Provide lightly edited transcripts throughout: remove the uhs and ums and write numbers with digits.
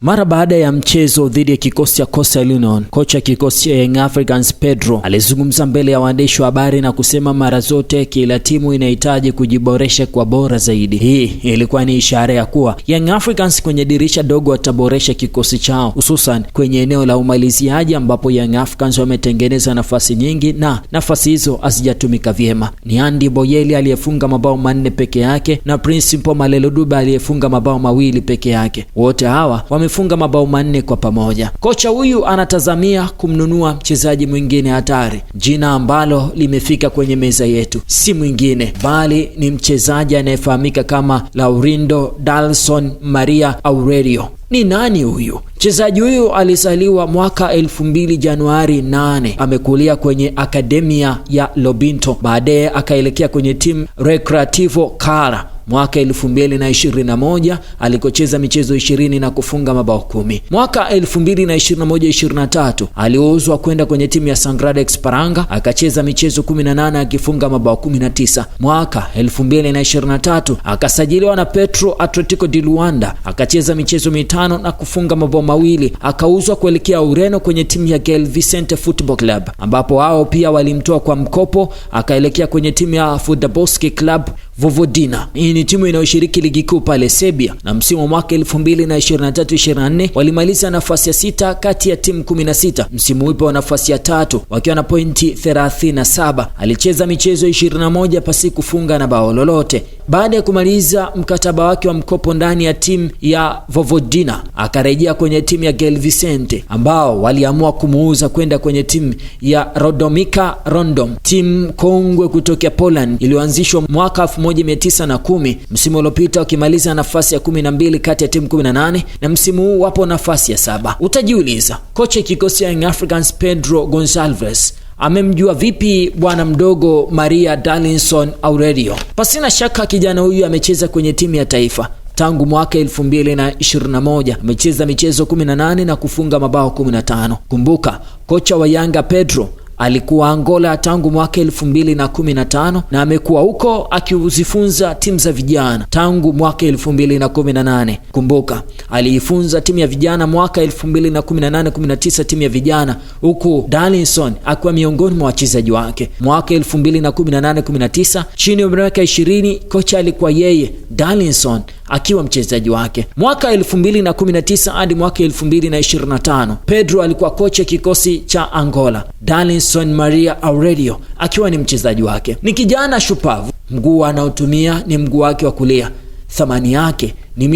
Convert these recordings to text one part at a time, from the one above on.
Mara baada ya mchezo dhidi ya kikosi cha Coastal Union, kocha kikosi cha Young Africans Pedro alizungumza mbele ya waandishi wa habari na kusema mara zote kila timu inahitaji kujiboresha kwa bora zaidi. Hii ilikuwa ni ishara ya kuwa Young Africans kwenye dirisha dogo wataboresha kikosi chao, hususan kwenye eneo la umaliziaji ambapo Young Africans wametengeneza nafasi nyingi na nafasi hizo hazijatumika vyema. Ni Andy Boyeli aliyefunga mabao 4 peke yake na Principal Maleloduba aliyefunga mabao 2 peke yake. Wote hawa wamefunga mabao 4 kwa pamoja. Kocha huyu anatazamia kumnunua mchezaji mwingine hatari. Jina ambalo limefika kwenye meza yetu si mwingine bali ni mchezaji anayefahamika kama Laurindo Dalson Maria Aurelio. Ni nani huyu? Mchezaji huyu alizaliwa mwaka 2000 Januari 8. Amekulia kwenye akademia ya Lobinto, baadaye akaelekea kwenye timu Recreativo Kara. Mwaka 2021 alikocheza michezo 20 na kufunga mabao 10. Mwaka 2021-23 aliuzwa kwenda kwenye timu ya Sagrada Esperanga, akacheza michezo 18 akifunga mabao 19. Mwaka 2023 akasajiliwa na Petro Atletico di Luanda, akacheza michezo 5 na kufunga mabao 2. Akauzwa kuelekea Ureno kwenye timu ya Gil Vicente Football Club, ambapo wao pia walimtoa kwa mkopo, akaelekea kwenye timu ya Futbolski Club Vojvodina. Hii ni timu inayoshiriki ligi kuu pale Serbia, na msimu wa mwaka 2023-24 walimaliza nafasi ya 6 kati ya timu 16. Msimu upo wa nafasi ya 3 wakiwa na pointi 37. Alicheza michezo 21 pasi kufunga na bao lolote. Baada ya kumaliza mkataba wake wa mkopo ndani ya timu ya Vojvodina, akarejea kwenye timu ya Gil Vicente, ambao waliamua kumuuza kwenda kwenye timu ya Radomika Rondom, timu kongwe kutoka Poland iliyoanzishwa mwaka 1910. Msimu uliopita wakimaliza nafasi ya 12 kati ya timu 18, na msimu huu wapo nafasi ya 7. Utajiuliza, kocha kikosi ya Young Africans Pedro Gonçalves amemjua vipi bwana mdogo Maria Dalson Aurelio? Pasina shaka kijana huyu amecheza kwenye timu ya taifa tangu mwaka 2021. Amecheza michezo 18 na kufunga mabao 15. Kumbuka, kocha wa Yanga Pedro alikuwa Angola tangu mwaka 2015 na amekuwa huko akiuzifunza timu za vijana tangu mwaka 2018. Kumbuka, aliifunza timu ya vijana mwaka 2018-19 timu ya vijana, huku Dalson akiwa miongoni mwa wachezaji wake. Mwaka 2018-19 chini ya miaka 20 kocha alikuwa yeye, Dalson akiwa mchezaji wake. Mwaka 2019 hadi mwaka 2025 Pedro alikuwa kocha kikosi cha Angola, Dalson Maria Aurelio akiwa ni mchezaji wake. Ni kijana shupavu, mguu anaotumia ni mguu wake wa kulia. Thamani yake ni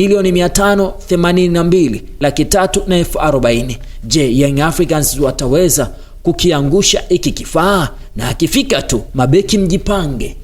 $582,340,000. Je, Young Africans wataweza kukiangusha hiki kifaa? Na akifika tu, mabeki mjipange.